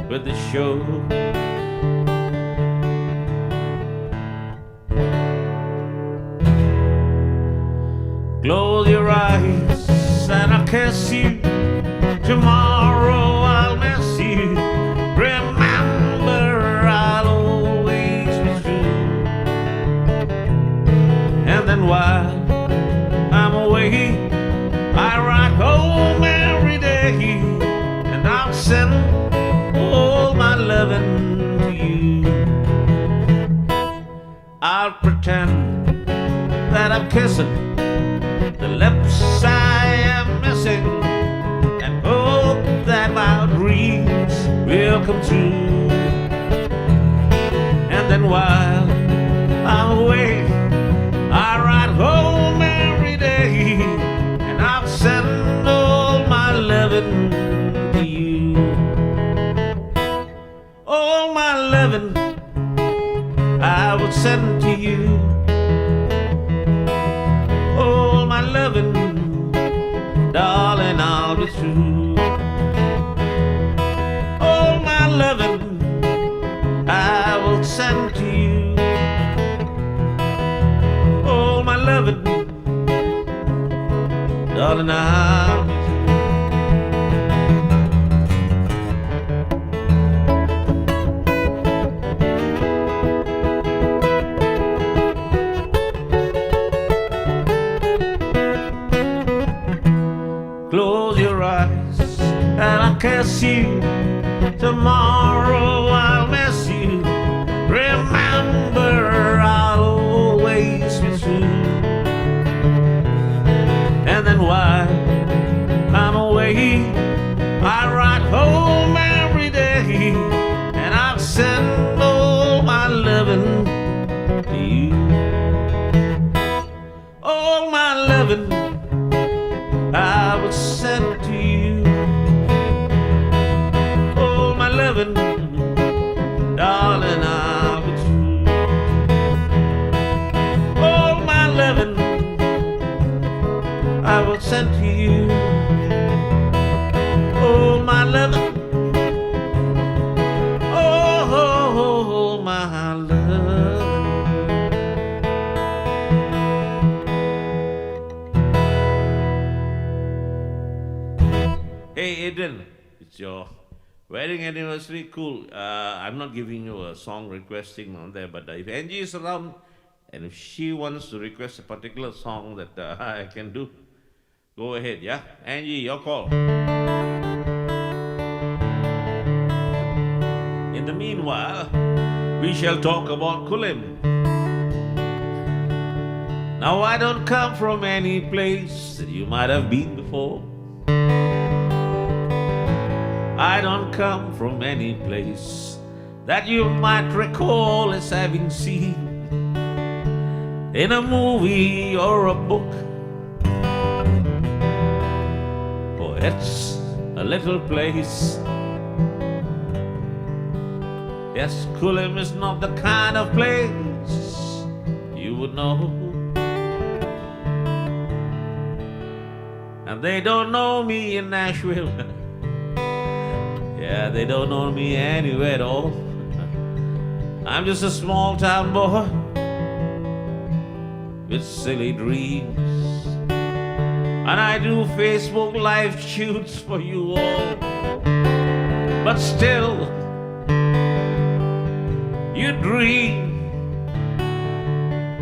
with the show. Close your eyes and I'll kiss you. Tomorrow I'll miss you. Remember, I'll always be true. And then while I'm away, I ride home every day, and I'll send all my loving to you. I'll pretend that I'm kissing the lips I am missing, and hope that my dreams will come true. And then while I'm away, I ride home every day, and I'll send all my loving to you. All my loving I would send to you. All my loving, darling, I'll be true. All my loving I will send to you. All my loving, darling, I'll be true. Close your eyes and I'll kiss you. Tomorrow I'll miss you. Remember, I'll always be true. And then while I'm away, I ride home every day, and I'll send all my loving to you. All my loving I would send to you. All my loving, darling, I'll be true. All my loving I will send to you. All my loving, oh, my love. Hey Adrian, it's your wedding anniversary. Cool. I'm not giving you a song requesting on there, but if Angie is around and if she wants to request a particular song that I can do, go ahead, yeah? Angie, your call. In the meanwhile, we shall talk about Kulim. Now I don't come from any place that you might have been before. I don't come from any place that you might recall as having seen in a movie or a book. Oh, it's a little place. Yes, Kulim is not the kind of place you would know. And they don't know me in Nashville. Yeah, they don't know me anywhere at all. I'm just a small town boy with silly dreams, and I do Facebook live shoots for you all. But still, you dream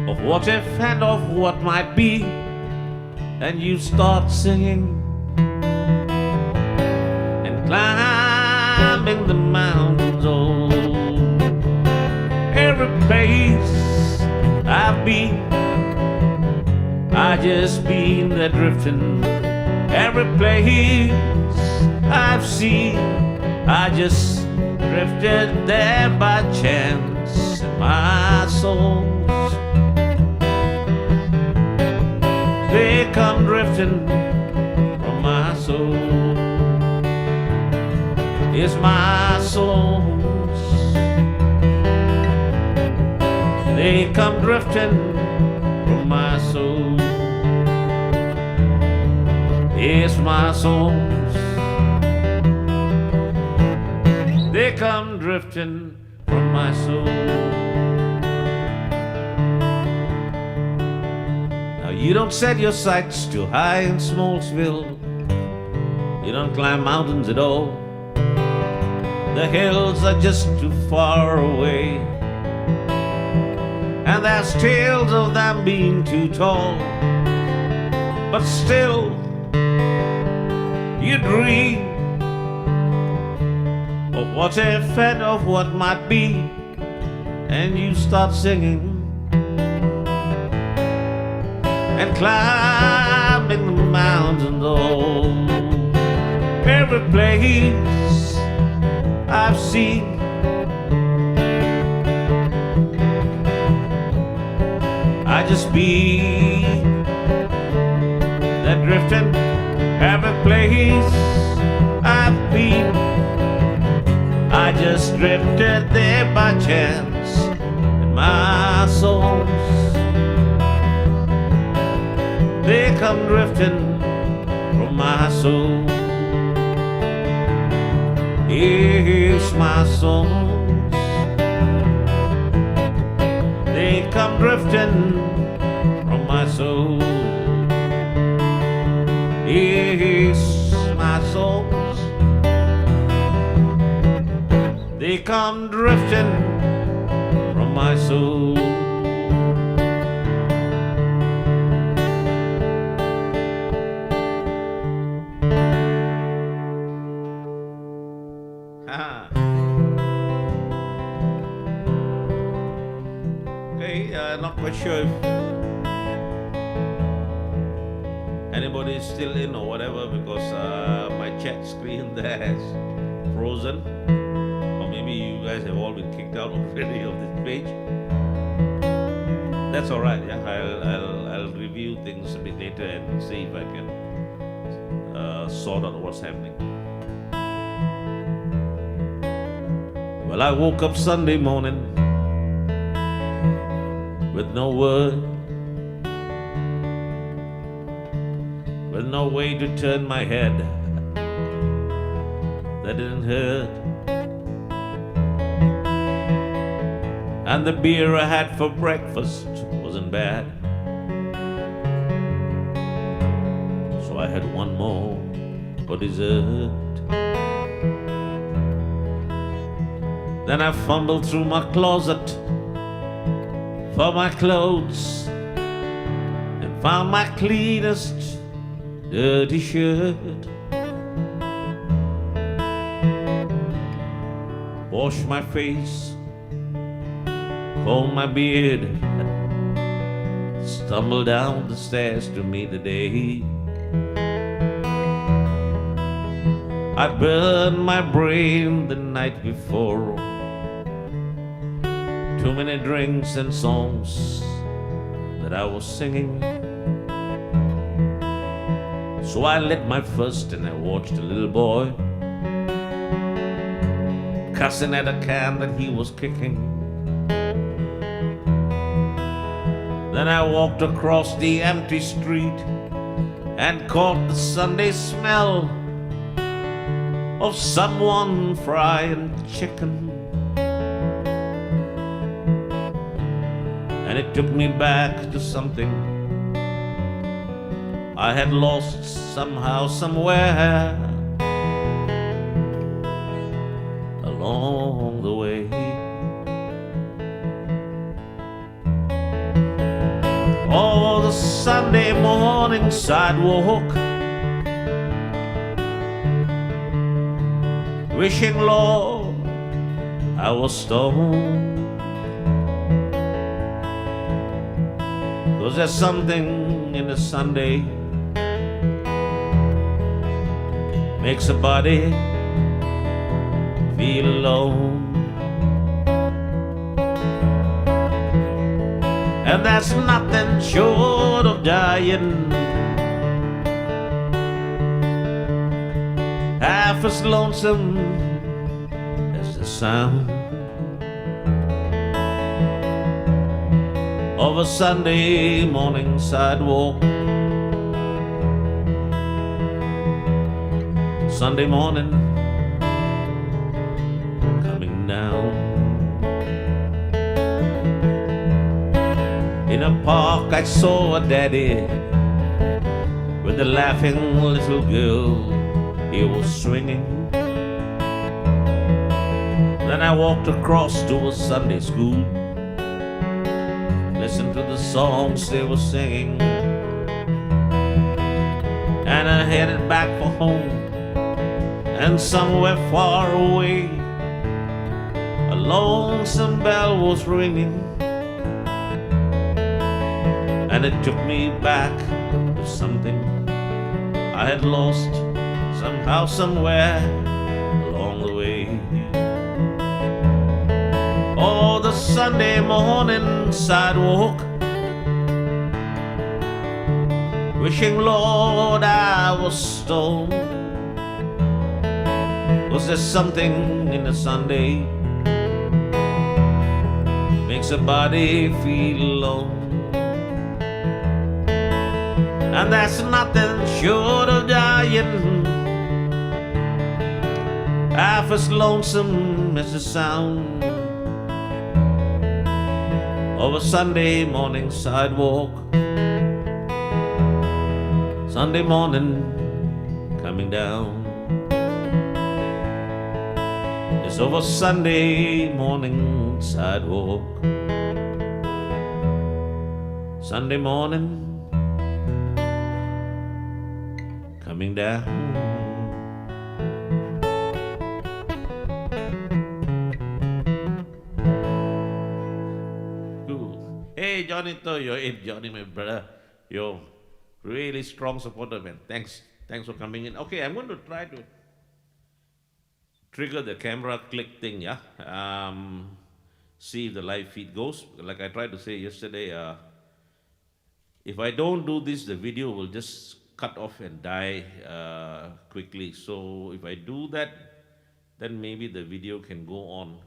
of what if and of what might be, and you start singing and climbing the mountains. Oh, every place I've been, I just been there drifting. Every place I've seen, I just drifted there by chance. And my songs, they come drifting from my soul. It's my songs, they come drifting from my soul. It's my songs, They come drifting from my soul. Now you don't set your sights too high in Smallsville. You don't climb mountains at all. The hills are just too far away. And there's tales of them being too tall. But still, you dream of what if and of what might be, and you start singing and climbing the mountains. Oh, every place I've seen, I just be that drifting. Every place I've been, I just drifted there by chance. And my songs, they come drifting from my soul. Here's my songs, they come drifting from my soul. Here's my songs, they come drifting from my soul. Okay, not quite sure if anybody is still in or whatever, because my chat screen there has frozen. Or maybe you guys have all been kicked out already of this page. That's alright, yeah. I'll review things a bit later and see if I can sort out what's happening. Well, I woke up Sunday morning with no word, with no way to turn my head that didn't hurt. And the beer I had for breakfast wasn't bad, so I had one more for dessert. Then I fumbled through my closet for my clothes and found my cleanest dirty shirt. Washed my face, combed my beard, stumbled down the stairs to meet the day. I burned my brain the night before. Too many drinks and songs that I was singing. So I lit my first and I watched a little boy cussing at a can that he was kicking. Then I walked across the empty street and caught the Sunday smell of someone frying chicken. And it took me back to something I had lost somehow, somewhere along the way. Oh, the Sunday morning sidewalk, wishing, Lord, I was stoned. 'Cause there's something in a Sunday makes a body feel alone. And that's nothing short of dying, half as lonesome as the sound of a Sunday morning sidewalk. Sunday morning, down. In a park I saw a daddy with a laughing little girl. He was swinging. Then I walked across to a Sunday school, listened to the songs they were singing, and I headed back for home. And somewhere far away, a lonesome bell was ringing, and it took me back to something I had lost somehow, somewhere along the way. Oh, the Sunday morning sidewalk, wishing, Lord, I was stoned. Was there something in a Sunday makes a body feel alone? And that's nothing short of dying, half as lonesome as the sound of a Sunday morning sidewalk. Sunday morning coming down. It's over Sunday morning sidewalk. Sunday morning coming down. Cool. Hey Johnny, you're in. Johnny, my brother, you're really strong supporter, man. Thanks for coming in. Okay, I'm going to try to trigger the camera click thing, yeah. See if the live feed goes. Like I tried to say yesterday, if I don't do this, the video will just cut off and die quickly. So if I do that, then maybe the video can go on.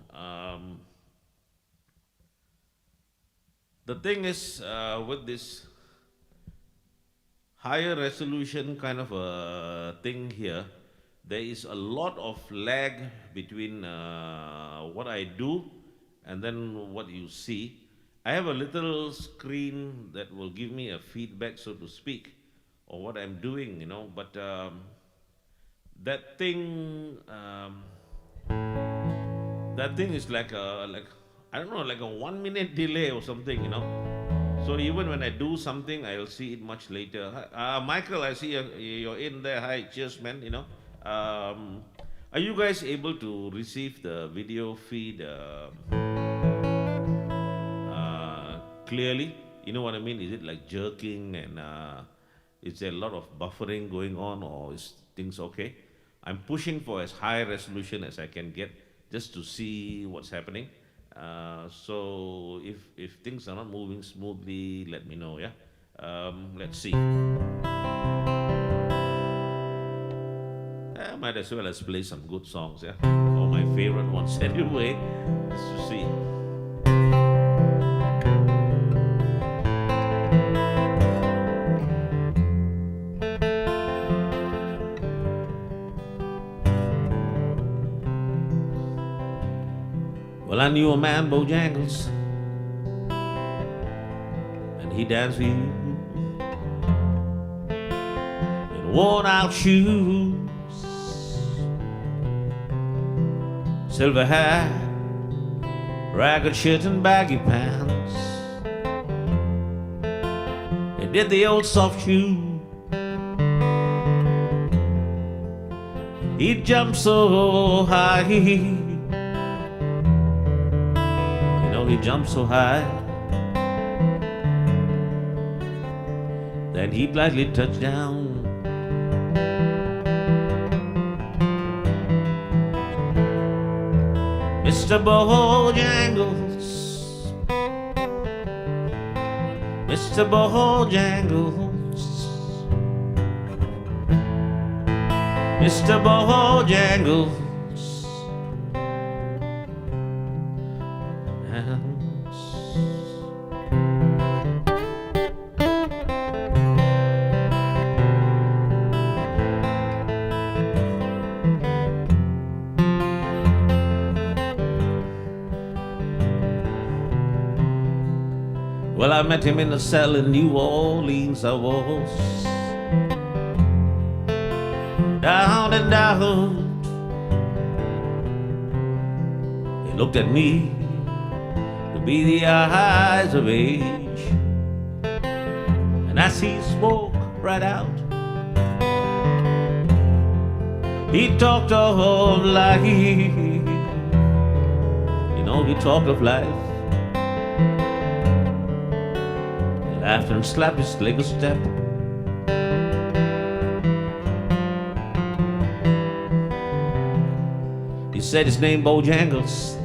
The thing is, with this higher resolution kind of a thing here, there is a lot of lag between what I do and then what you see. I have a little screen that will give me a feedback, so to speak, of what I'm doing, you know, but that thing is like I don't know, like a 1 minute delay or something, you know. So even when I do something, I will see it much later. Michael, I see you're in there. Hi, cheers, man, you know. Are you guys able to receive the video feed clearly? You know what I mean? Is it like jerking and is there a lot of buffering going on, or is things okay? I'm pushing for as high resolution as I can get just to see what's happening. So if things are not moving smoothly, let me know, yeah? Let's see. I might as well play some good songs, yeah? Or my favorite ones anyway, just to see. Well, I knew a man, Bojangles, and he danced with you in worn-out shoes, silver hat, ragged shirt and baggy pants. He did the old soft shoe. He jumped so high, he jumped so high that he lightly touched down. Mr. Bojangles, Mr. Bojangles, Mr. Bojangles. Well, I met him in a cell in New Orleans. I was down and down. He looked at me to be the eyes of age, and as he spoke right out, he talked of life. You know, he talked of life. He laughed and slapped his leg a step. He said his name Bojangles,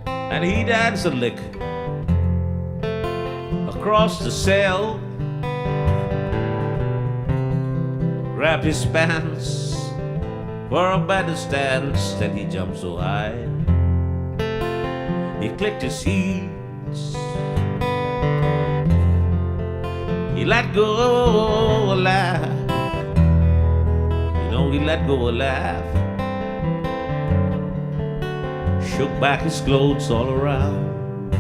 and he danced a lick across the cell, grabbed his pants for a better stance, then he jumped so high he clicked his heels. He let go a laugh. You know, he let go a laugh. Shook back his clothes all around.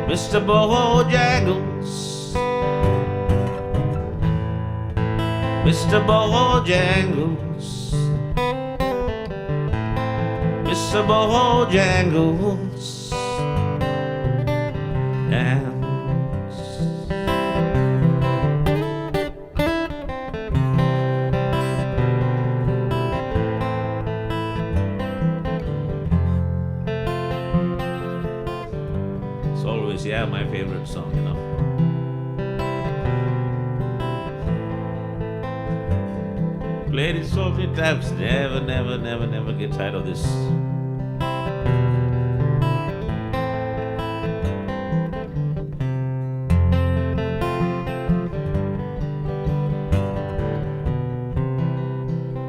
Mr. Bojangles, Mr. Bojangles, Mr. Bojangles, dance. It's always, yeah, my favorite song, you know. Played it so many times, never get tired of this.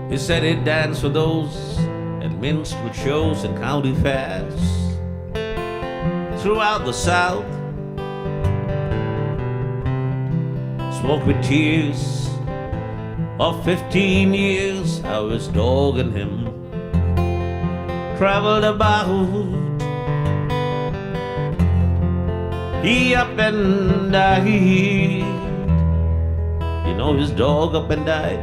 He said he'd dance for those at minstrel shows and county fairs throughout the South. Smoke with tears of 15 years, I was dogging him. Traveled about, he up and died. You know, his dog up and died.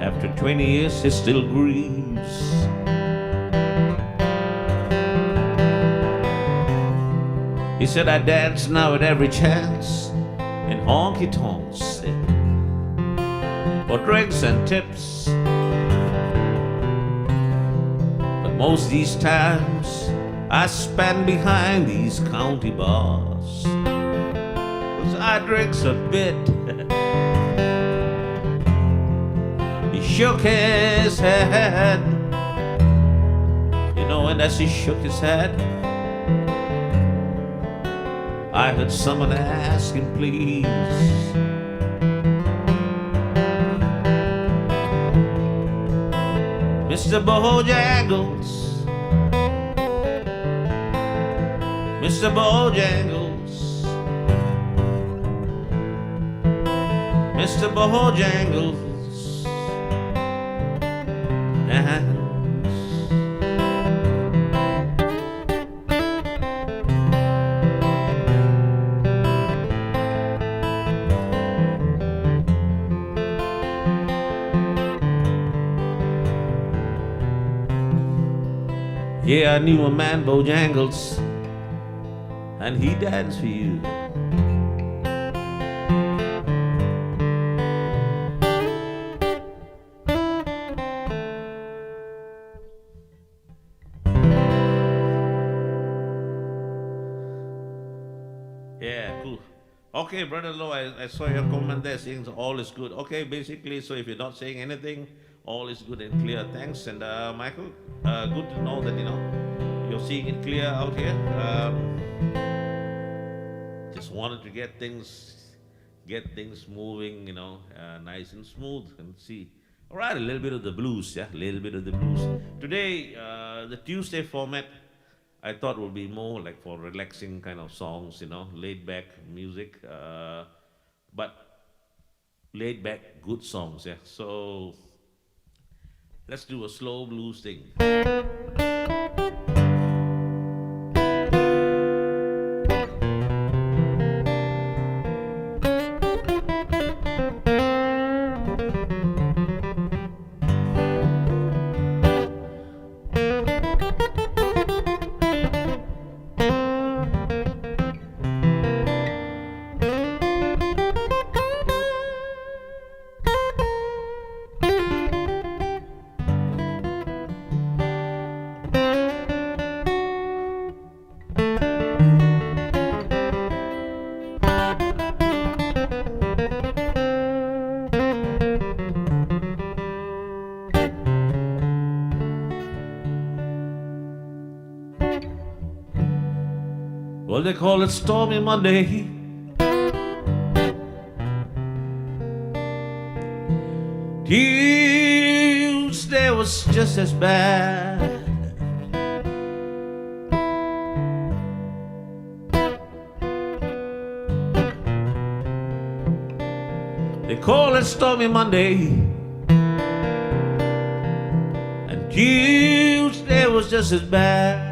After 20 years, he still grieves. He said, I dance now at every chance in honky-tonks for drinks and tips. But most these times I spend behind these county bars, 'cause I drinks a bit. He shook his head, you know, and as he shook his head, I heard someone ask him, please. Mr. Bojangles, Mr. Bojangles, Mr. Bojangles, dance. Yeah, I knew a man, Bojangles, and he danced for you. Yeah, cool. Okay, Brother Low, I saw your comment there saying all is good. Okay, basically, so if you're not saying anything, all is good and clear. Thanks. And Michael, good to know that, you know, you're seeing it clear out here. Just wanted to get things moving, you know, nice and smooth and see. All right, a little bit of the blues, yeah, a little bit of the blues. Today, the Tuesday format, I thought would be more like for relaxing kind of songs, you know, laid back music, but laid back good songs, yeah. So Let's do a slow blues thing. Well, they call it Stormy Monday. Tuesday was just as bad. They call it Stormy Monday. And Tuesday was just as bad.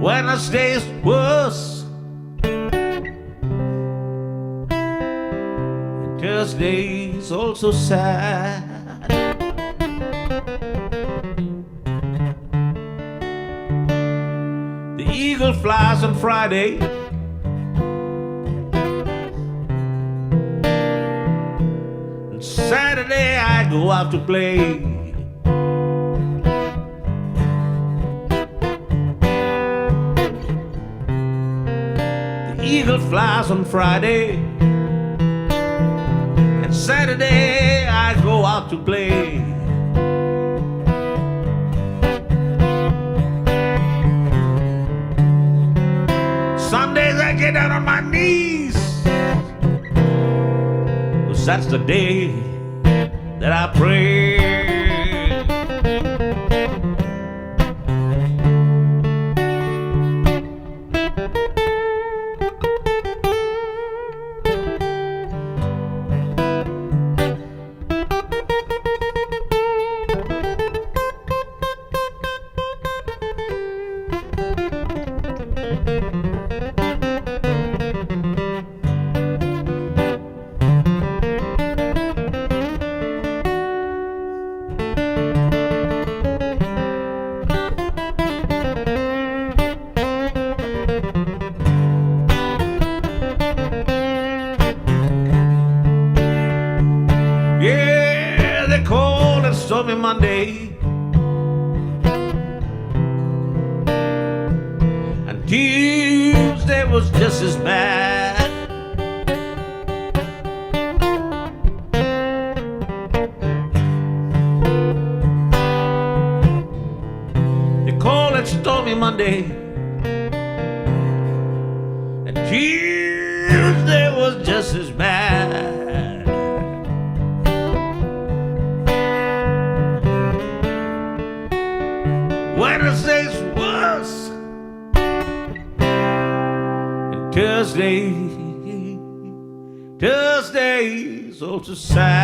Wednesday's worse, and Thursday's also sad. The eagle flies on Friday, and Saturday I go out to play. Eagle flies on Friday, and Saturday I go out to play. Sundays I get down on my knees, 'cause that's the day that I pray. Yeah, they call it Stormy Monday, and Tuesday was just as bad. They call it Stormy Monday, and Tuesday was just as bad. Wednesday's worse, and Thursday's also sad.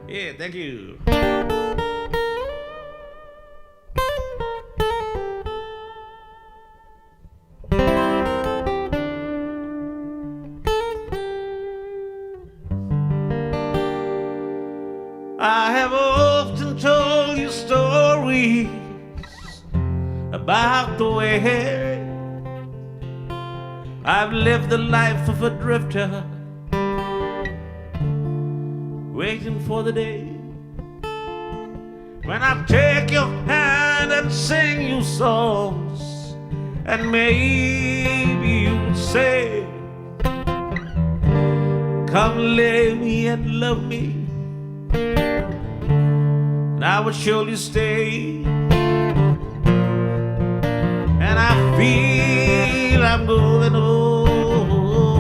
Yeah, thank you. I have often told you stories about the way I've lived the life of a drifter, waiting for the day when I take your hand and sing you songs, and maybe you would say, come lay me and love me, and I would surely stay. and I feel I'm going older.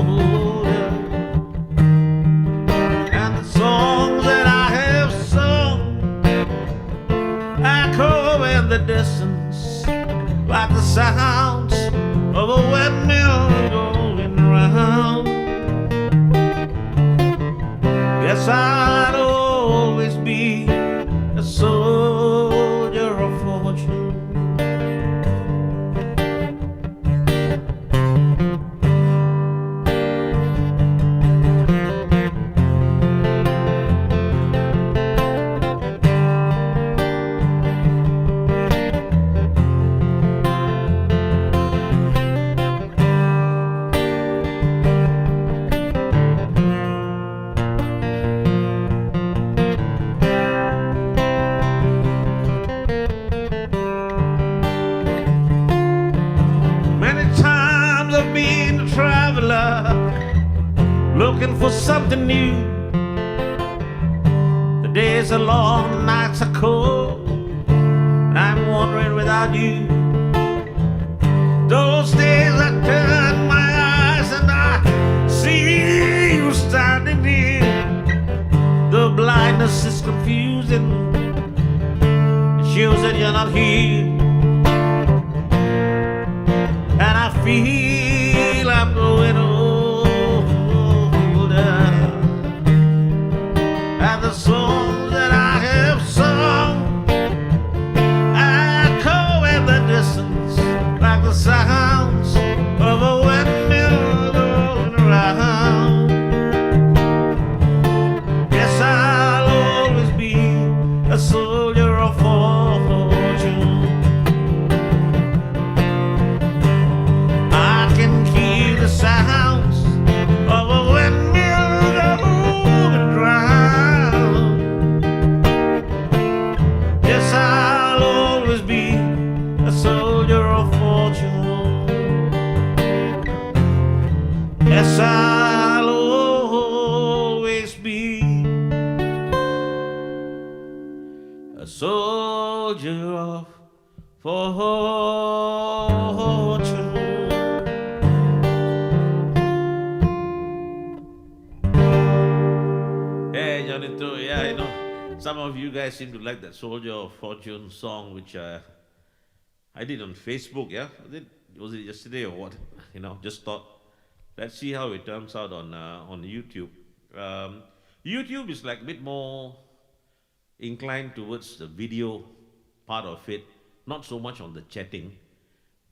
And the songs that I have sung echo in the distance like the sounds of a windmill going round. Yes, I'd always be a soldier of fortune. Looking for something new. The days are long, the nights are cold, and I'm wandering without you. Those days I turn my eyes and I see you standing near. The blindness is confusing, it shows that you're not here. And I feel I'm going older. And the songs that I have sung echo in the distance like the sounds of a windmill going around. Yes, I'll always be a soldier of fortune. I can hear the sounds of a windmill going round. Yes, I'll always be a soldier of fortune. Yes, I'll always be a soldier of fortune. Hey, Jonito, yeah, I know. Some of you guys seem to like that Soldier of Fortune song, which I did on Facebook, yeah? Was it yesterday or what? Just thought, let's see how it turns out on YouTube. YouTube is like a bit more inclined towards the video part of it, not so much on the chatting,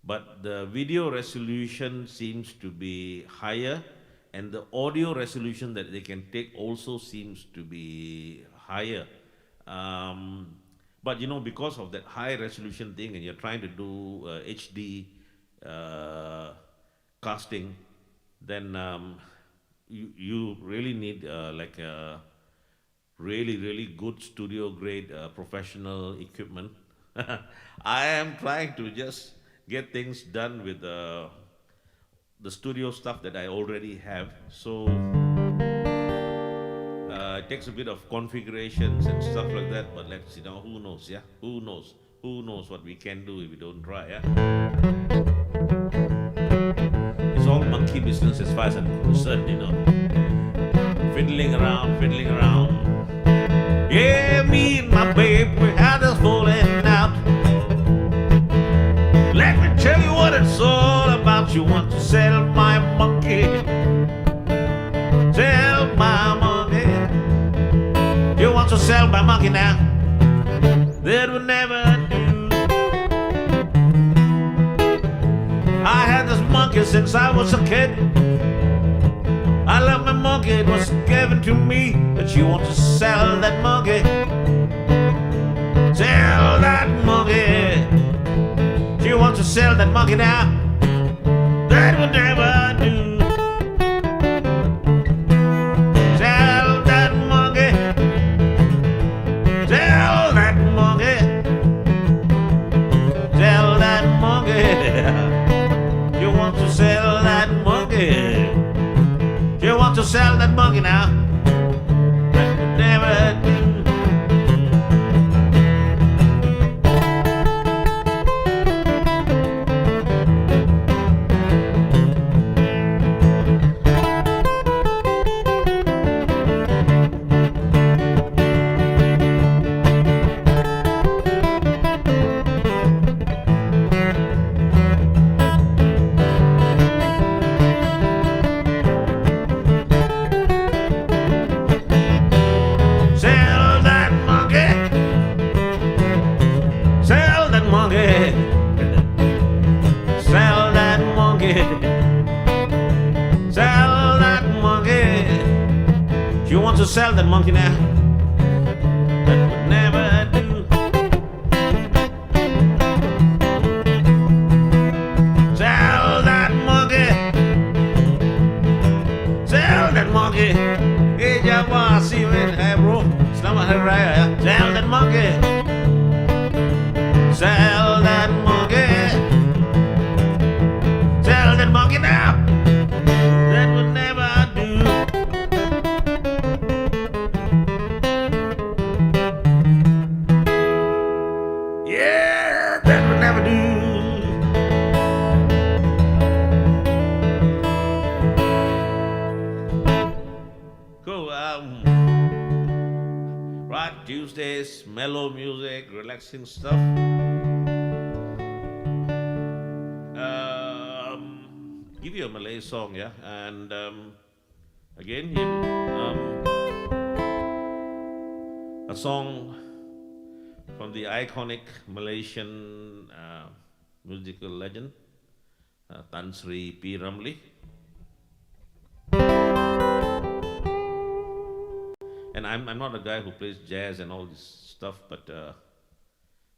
but the video resolution seems to be higher, and the audio resolution that they can take also seems to be higher. But because of that high resolution thing, and you're trying to do HD casting, then you really need like a really good studio grade professional equipment. I am trying to just get things done with the studio stuff that I already have. So it takes a bit of configurations and stuff like that, but let's see now, who knows, yeah? Who knows what we can do if we don't try, yeah? It's all monkey business as far as I'm concerned, Fiddling around. Yeah, me and my babe, we had us falling out. Let me tell you what it's all about. You want to sell my monkey? Sell my monkey. You want to sell my monkey now? That would never do. I had this monkey since I was a kid. I love my monkey, it was given to me. But you want to sell that monkey? Sell that monkey. You want to sell that monkey now? That would never do. Sell that monkey. Sell that monkey. Sell that monkey. You want to sell that monkey? You want to sell that monkey now? That would never do. Tell that monkey now that would never do. Tell that monkey. Tell that monkey. Hey Jawa, see you in. Hey bro, selamat hari raya ya. Tell that monkey. Tell that monkey. Tell that monkey now. That would never do. Yeah, that would never do. Cool. Right, Tuesdays, mellow music, relaxing stuff. Give you a Malay song, yeah, and again, a song from the iconic Malaysian musical legend, Sri P Ramli. And I'm not a guy who plays jazz and all this stuff, but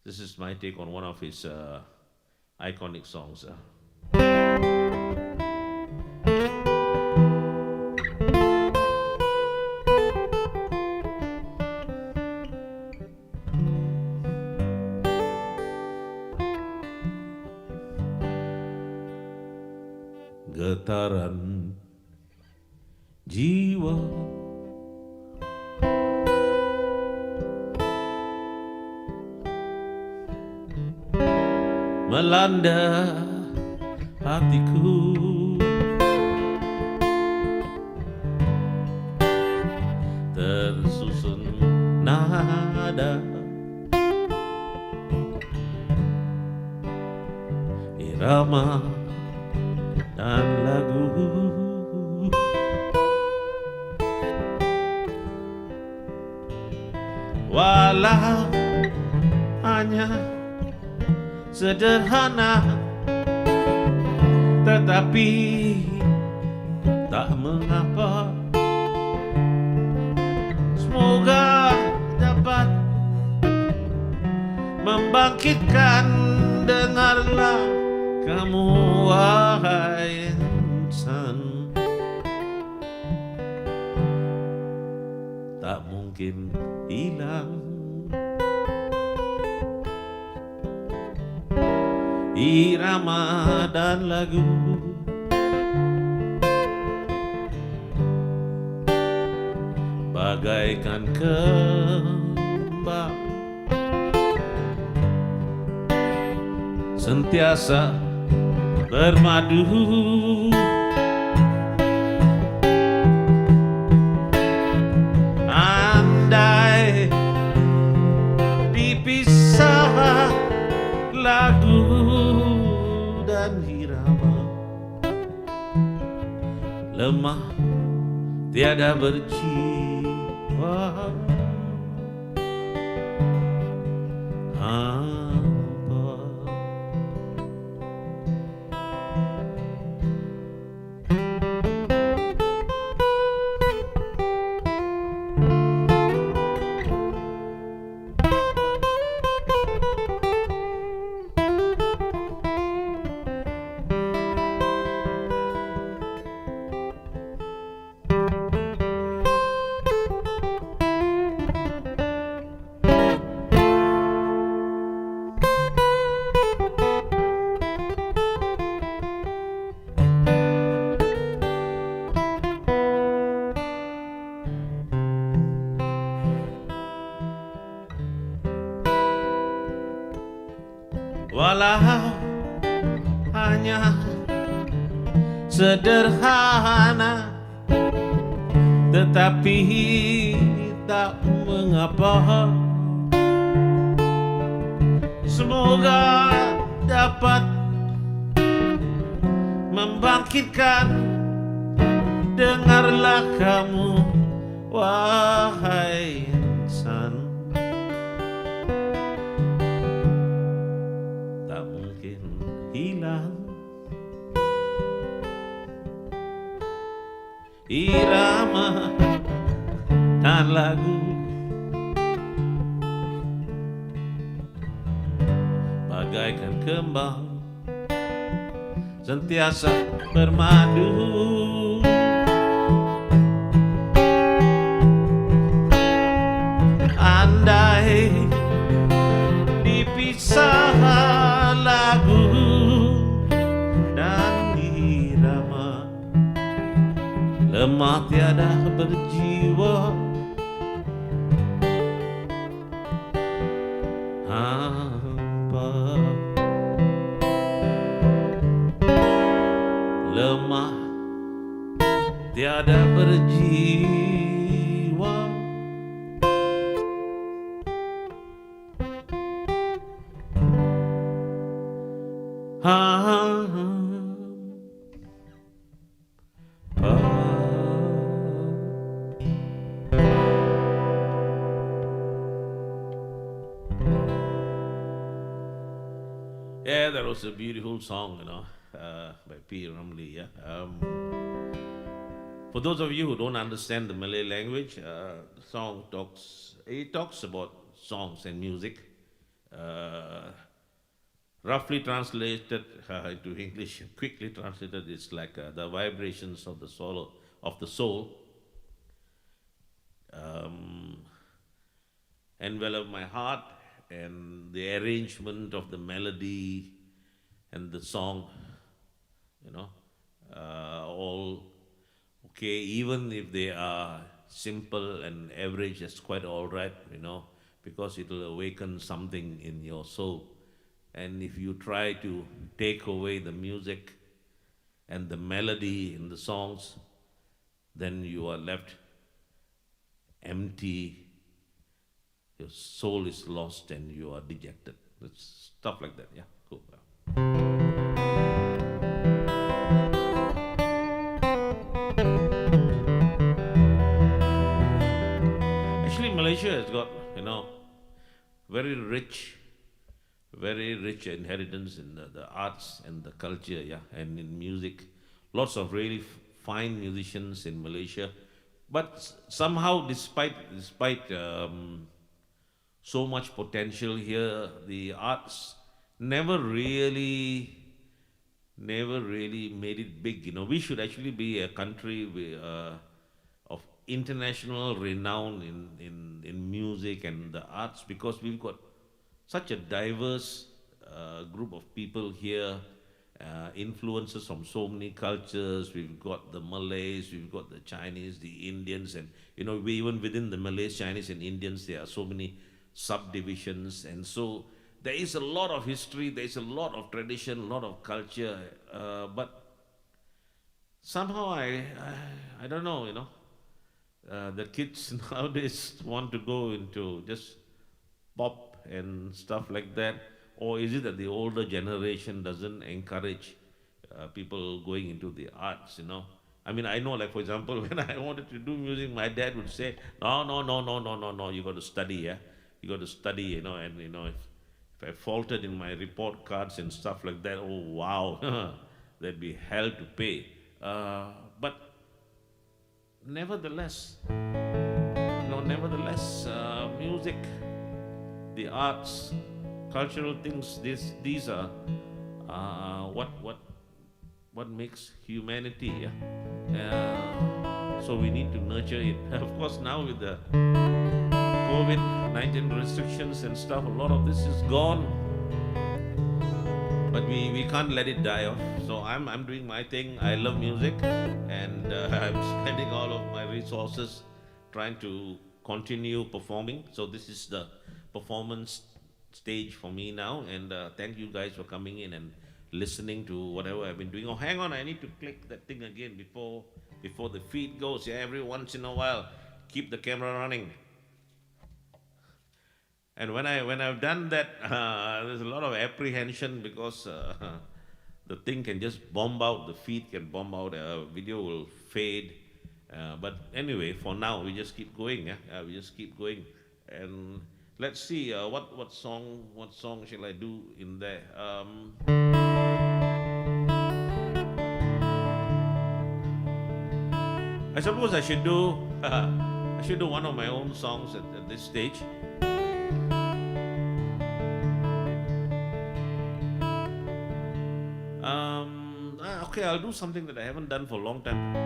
this is my take on one of his iconic songs. Getaran jiwa melanda hatiku, tersusun nada irama dan lagu, walau hanya sederhana, tetapi tak mengapa. Semoga dapat membangkitkan, dengarlah kamu wahai insan. Tak mungkin hilang irama dan lagu, bagaikan kembang sentiasa bermadu. Andai dipisah lagu dan irama, lemah tiada berjiwa. Walau hanya sederhana, tetapi tak mengapa. Semoga dapat membangkitkan, dengarlah kamu wahai insan. Hilang irama dan lagu bagaikan kembang sentiasa bermadu. Andai dipisah lagu dan irama, lemah tiada berjiwa, hampa, lemah tiada berjiwa. Yeah, that was a beautiful song, by P Ramli. Yeah. For those of you who don't understand the Malay language, the song talks about songs and music. Roughly translated into English, quickly translated, it's like the vibrations of the soul, envelop my heart, and the arrangement of the melody and the song, all okay. Even if they are simple and average, that's quite all right, because it will awaken something in your soul. And if you try to take away the music and the melody in the songs, then you are left empty, your soul is lost and you are dejected. It's stuff like that, yeah, cool. Actually, Malaysia has got, very rich inheritance in the arts and the culture, yeah, and in music. Lots of really fine musicians in Malaysia. But somehow, despite so much potential here, the arts never really made it big. We should actually be a country of international renown in music and the arts, because we've got such a diverse group of people here, influences from so many cultures. We've got the Malays, we've got the Chinese, the Indians, and even within the Malays, Chinese, and Indians, there are so many subdivisions, and so there is a lot of history, there is a lot of tradition, a lot of culture, but somehow I don't know, the kids nowadays want to go into just pop and stuff like that, or is it that the older generation doesn't encourage people going into the arts? I mean, I know, like, for example, when I wanted to do music, my dad would say, no, you got to study, yeah, you got to study, and if I faltered in my report cards and stuff like that, oh wow, there'd be hell to pay. But nevertheless, music, the arts, cultural things, these are what makes humanity. Yeah? So we need to nurture it. Of course, now with the COVID-19 restrictions and stuff, a lot of this is gone. But we can't let it die off. So I'm doing my thing. I love music, and I'm spending all of my resources trying to continue performing. So this is the performance stage for me now, and thank you guys for coming in and listening to whatever I've been doing. Oh, hang on, I need to click that thing again before the feed goes. Yeah, every once in a while, keep the camera running. And when I've done that, there's a lot of apprehension, because the thing can just bomb out, the feed can bomb out, video will fade. But anyway, for now, we just keep going. Yeah, we just keep going, and let's see what song shall I do in there. I suppose I should do I should do one of my own songs at this stage. Okay, I'll do something that I haven't done for a long time.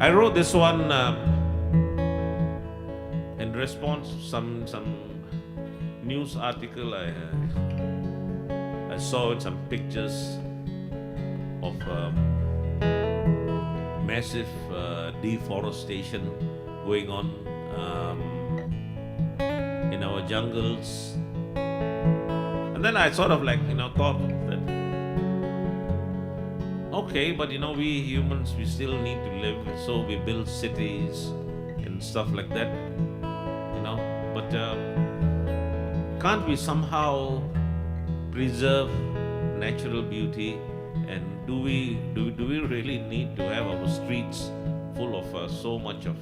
I wrote this one in response to some news article I saw in some pictures of massive deforestation going on in our jungles. And then I sort of thought that, okay, but we humans, we still need to live, so we build cities and stuff like that, but can't we somehow preserve natural beauty? And do we really need to have our streets full of so much of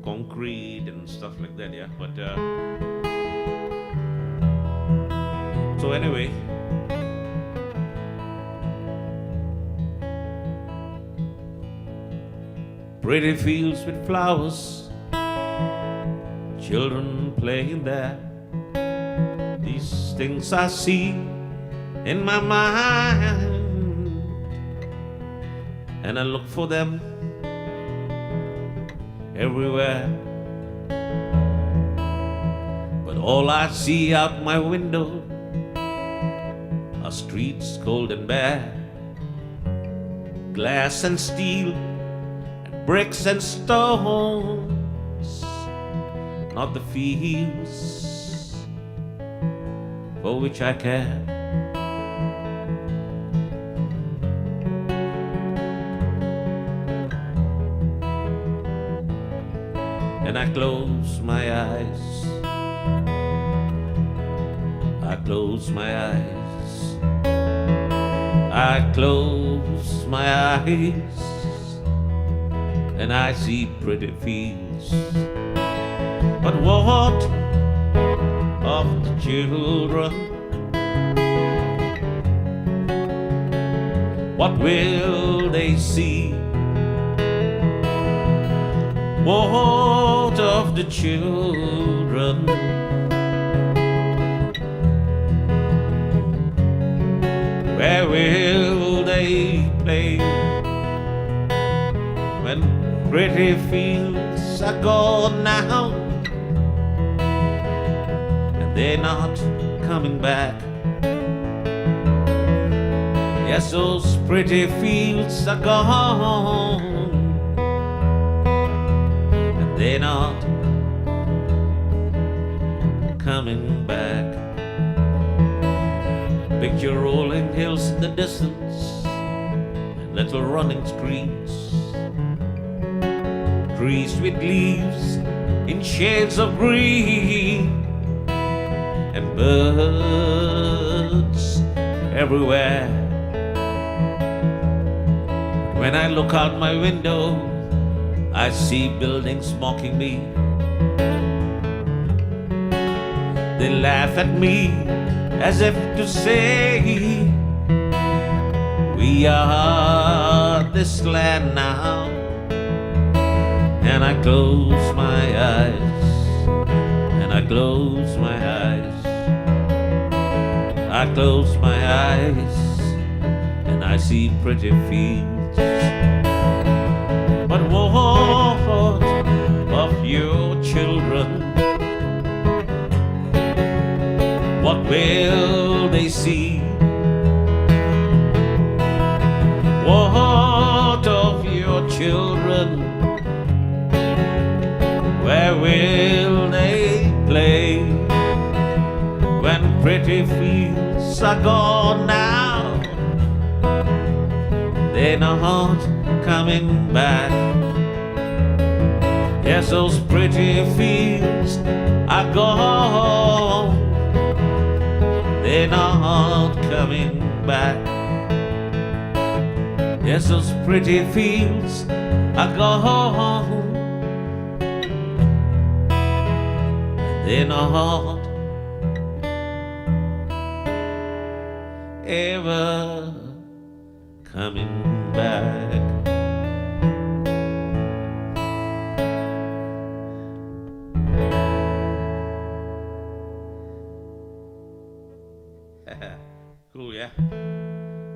concrete and stuff like that? Yeah, but so anyway, pretty fields with flowers, children playing there. These things I see in my mind, and I look for them everywhere. But all I see out my window are streets cold and bare, glass and steel, and bricks and stones, not the fields for which I care. And I close my eyes, I close my eyes, I close my eyes, and I see pretty fields. But what of the children? What will they see? What of the children? Where will they play when pretty fields are gone now and they're not coming back? Yes, those pretty fields are gone, they're not coming back. Picture rolling hills in the distance and little running streams, trees with leaves in shades of green, and birds everywhere. When I look out my window, I see buildings mocking me. They laugh at me as if to say, we are this land now. And I close my eyes, and I close my eyes, I close my eyes, and I see pretty fields. But what of your children? What will they see? What of your children? Where will they play when pretty fields are gone now? They're not coming back. Yes, those pretty fields are gone, they're not coming back. Yes, those pretty fields are gone, they're not ever coming back. Cool, yeah?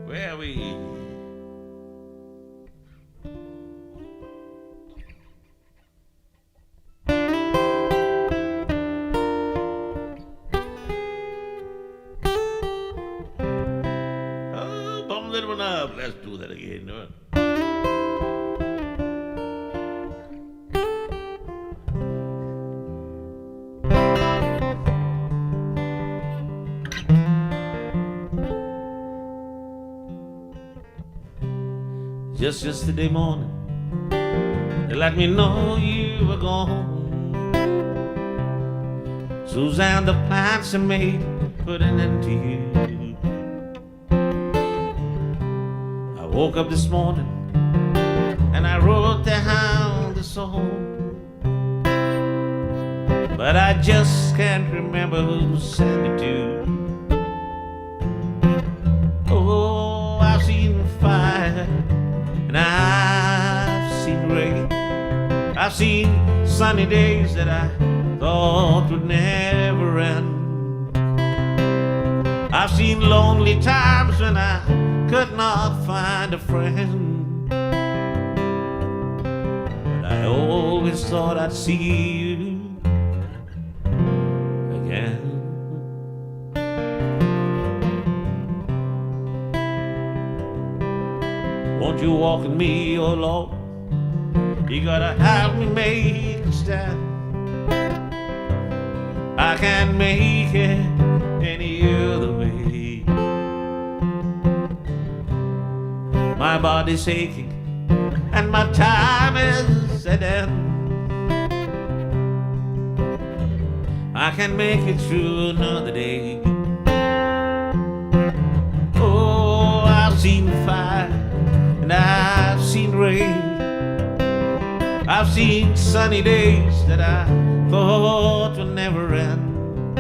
Where are we? Oh, bum that one up. Let's do that again. No? Just yesterday morning, they let me know you were gone. Suzanne, the plants I made put an end to you. I woke up this morning and I wrote down the song, but I just can't remember who sent it to. Oh, I've seen fire and I've seen rain. I've seen sunny days that I thought would never end. I've seen lonely times when I could not find a friend. But I always thought I'd see you again. Won't you walk with me, oh Lord? You gotta help me make a stand. I can't make it any other way. My body's aching and my time is at end. I can't make it through another day. Oh, I've seen fire and I've seen rain. I've seen sunny days that I thought would never end.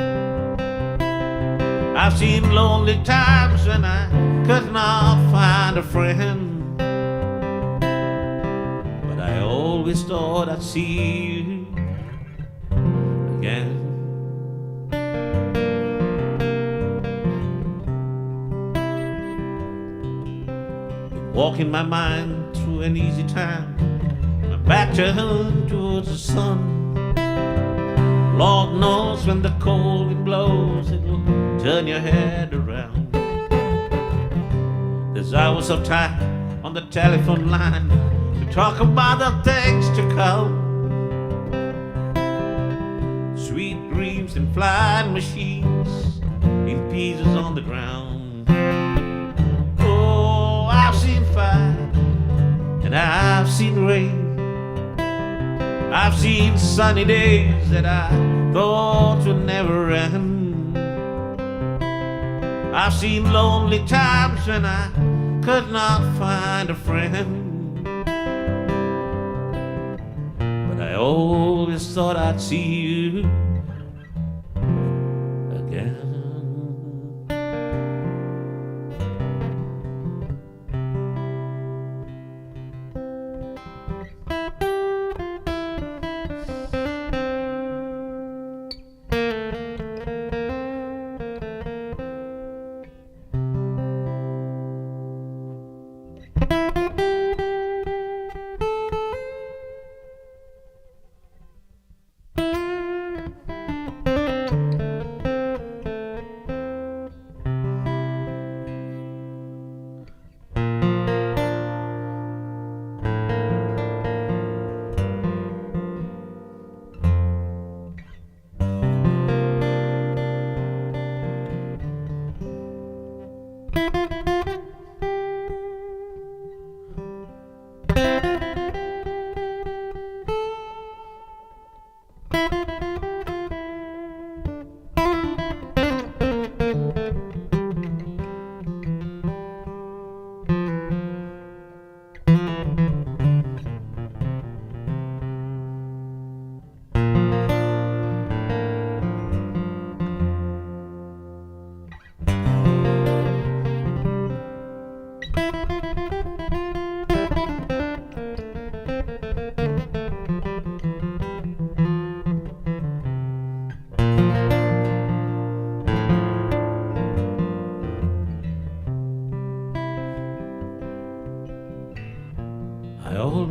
I've seen lonely times when I could not find a friend. But I always thought I'd see you again. Walking my mind through an easy time, my back turned towards the sun. Lord knows when the cold wind blows, it will turn your head around. There's hours of time on the telephone line to talk about the things to come. Sweet dreams and flying machines in pieces on the ground. Oh, I've seen fire and I've seen rain. I've seen sunny days that I thought would never end. I've seen lonely times when I could not find a friend. But I always thought I'd see you again.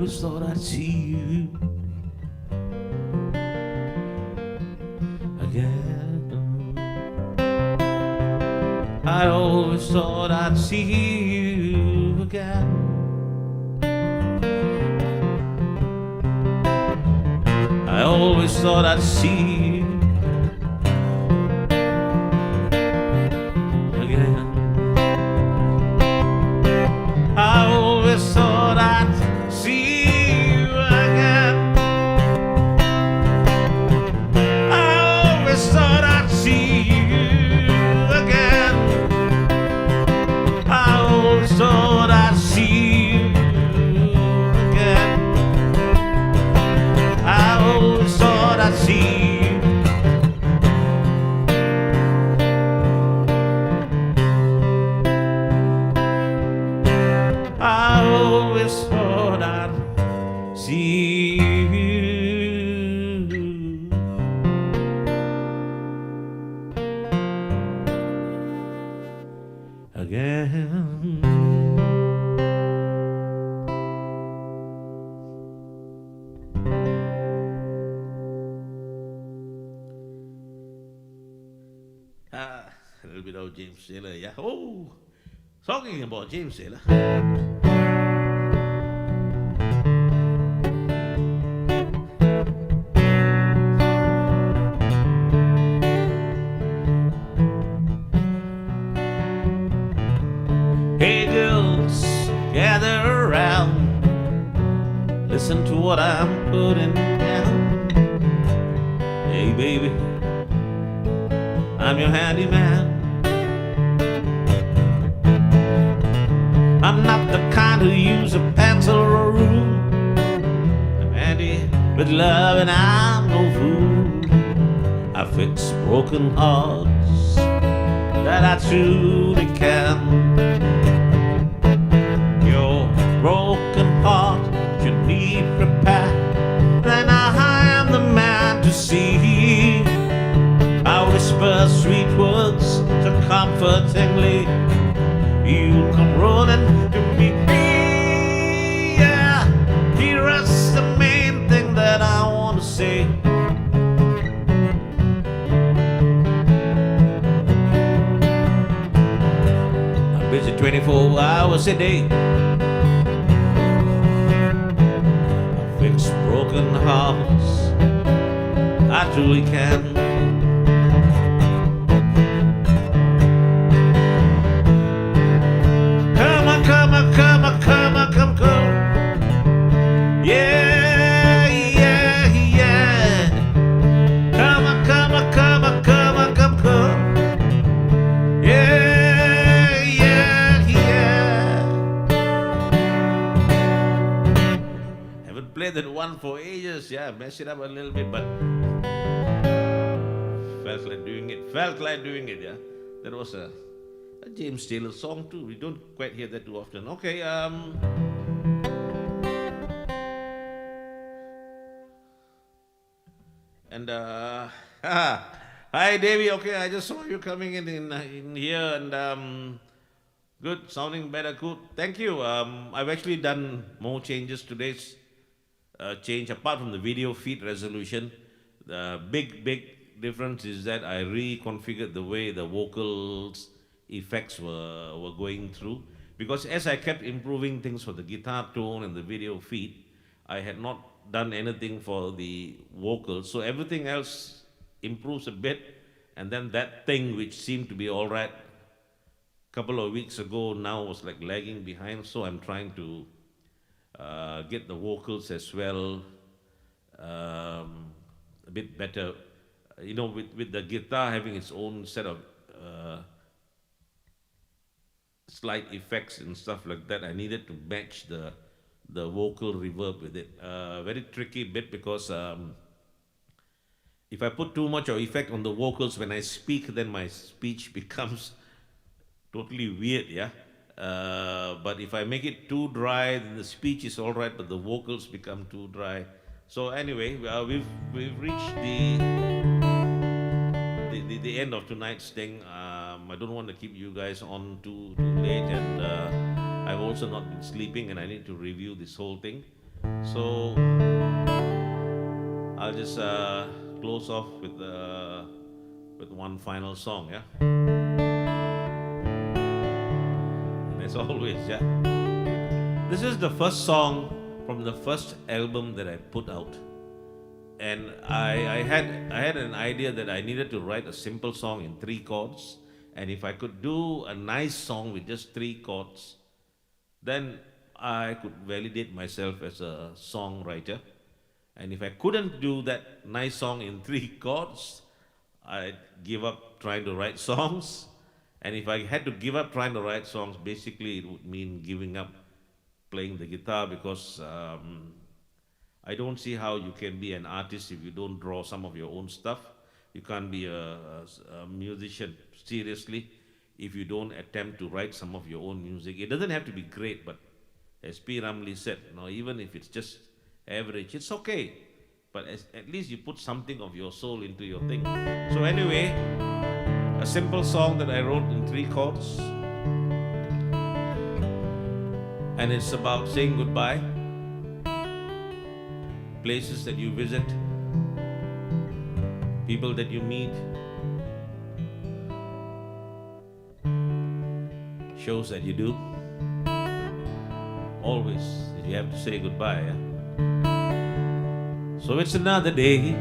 always thought I'd see you again. I always thought I'd see you again. I always thought I'd see you again. I always thought I'd see you again. I always thought I'd see you again. I always thought I'd see you again. I always thought I'd see you. I always thought I'd see you again. A little bit of James Taylor, yeah. Oh, talking about James Taylor. Hey girls, gather around. Listen to what I'm putting down. Hey baby, I'm your handyman. I'm not the kind who use a pencil or a rule. I'm handy with love and I'm no fool. I fix broken hearts that I truly can. Your broken heart should need repair, then I am the man to see. I whisper sweet words so comfortingly. You come running to me, yeah. Here is the main thing that I want to say. I'm busy 24 hours a day. I fix broken hearts, I truly can. Come. Yeah, yeah, yeah. Come. Yeah, yeah, yeah. Haven't played that one for ages. Yeah, messed it up a little bit, but felt like doing it. Yeah, that was a James Taylor song too. We don't quite hear that too often. Okay, and hi Davey. Okay, I just saw you coming in here, and good, sounding better. Good, thank you. I've actually done more changes today's change apart from the video feed resolution. The big difference is that I reconfigured the way the vocals effects were going through, because as I kept improving things for the guitar tone and the video feed, I had not done anything for the vocals, so everything else improves a bit, and then that thing which seemed to be all right a couple of weeks ago now was like lagging behind, so I'm trying to get the vocals as well a bit better, with the guitar having its own set of slight effects and stuff like that. I needed to match the vocal reverb with it. Very tricky bit, because if I put too much of effect on the vocals when I speak, then my speech becomes totally weird, yeah. But if I make it too dry, then the speech is all right, but the vocals become too dry. So anyway, we've reached the end of tonight's thing. I don't want to keep you guys on too late, and I've also not been sleeping, and I need to review this whole thing. So I'll just close off with one final song, yeah. And as always, yeah. This is the first song from the first album that I put out, and I had an idea that I needed to write a simple song in 3 chords, and if I could do a nice song with just 3 chords, then I could validate myself as a songwriter. And if I couldn't do that nice song in 3 chords, I'd give up trying to write songs. And if I had to give up trying to write songs, basically it would mean giving up playing the guitar, because I don't see how you can be an artist if you don't draw some of your own stuff. You can't be a musician seriously if you don't attempt to write some of your own music. It doesn't have to be great, but as P Ramli said, even if it's just average, it's okay. But at least you put something of your soul into your thing. So anyway, a simple song that I wrote in 3 chords. And it's about saying goodbye, places that you visit, people that you meet, shows that you do. Always you have to say goodbye, yeah? So it's another day,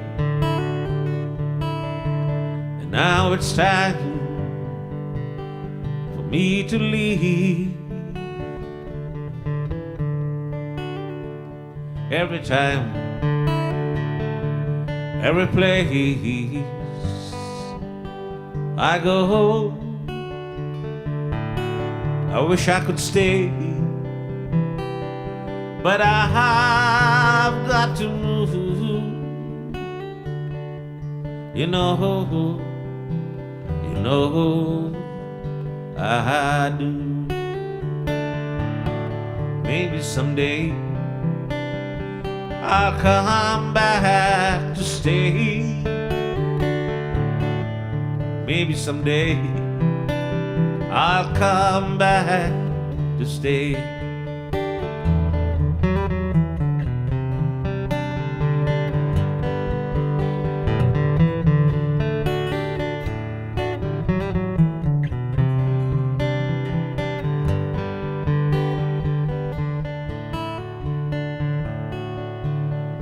and now it's time for me to leave. Every time, every place I go, I wish I could stay, but I've got to move. You know I do. Maybe someday I'll come back to stay. Maybe someday I'll come back to stay.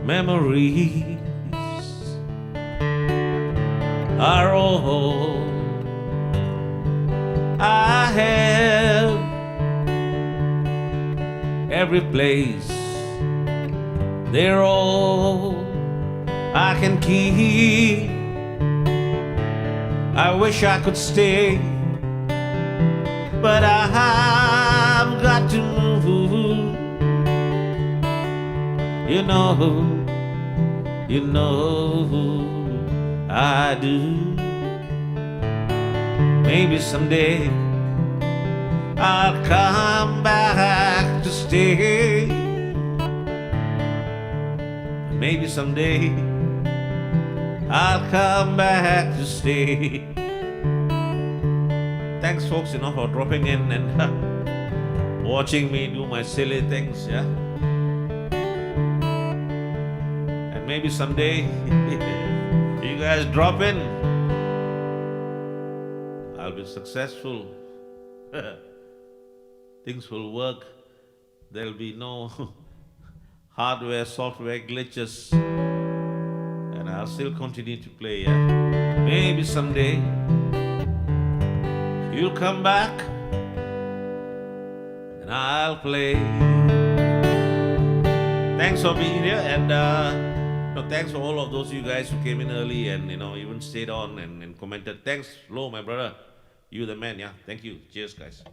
Memories are all I have. Every place, they're all I can keep. I wish I could stay, but I've got to move. You know I do. Maybe someday I'll come back to stay. Maybe someday I'll come back to stay. Thanks folks, for dropping in and watching me do my silly things, yeah. Maybe someday you guys drop in, I'll be successful. Things will work. There'll be no hardware, software glitches, and I'll still continue to play, yeah. Maybe someday you'll come back and I'll play. Thanks for being here, and thanks for all of those of you guys who came in early and even stayed on and commented. Thanks, Lo, my brother. You the man, yeah. Thank you. Cheers, guys.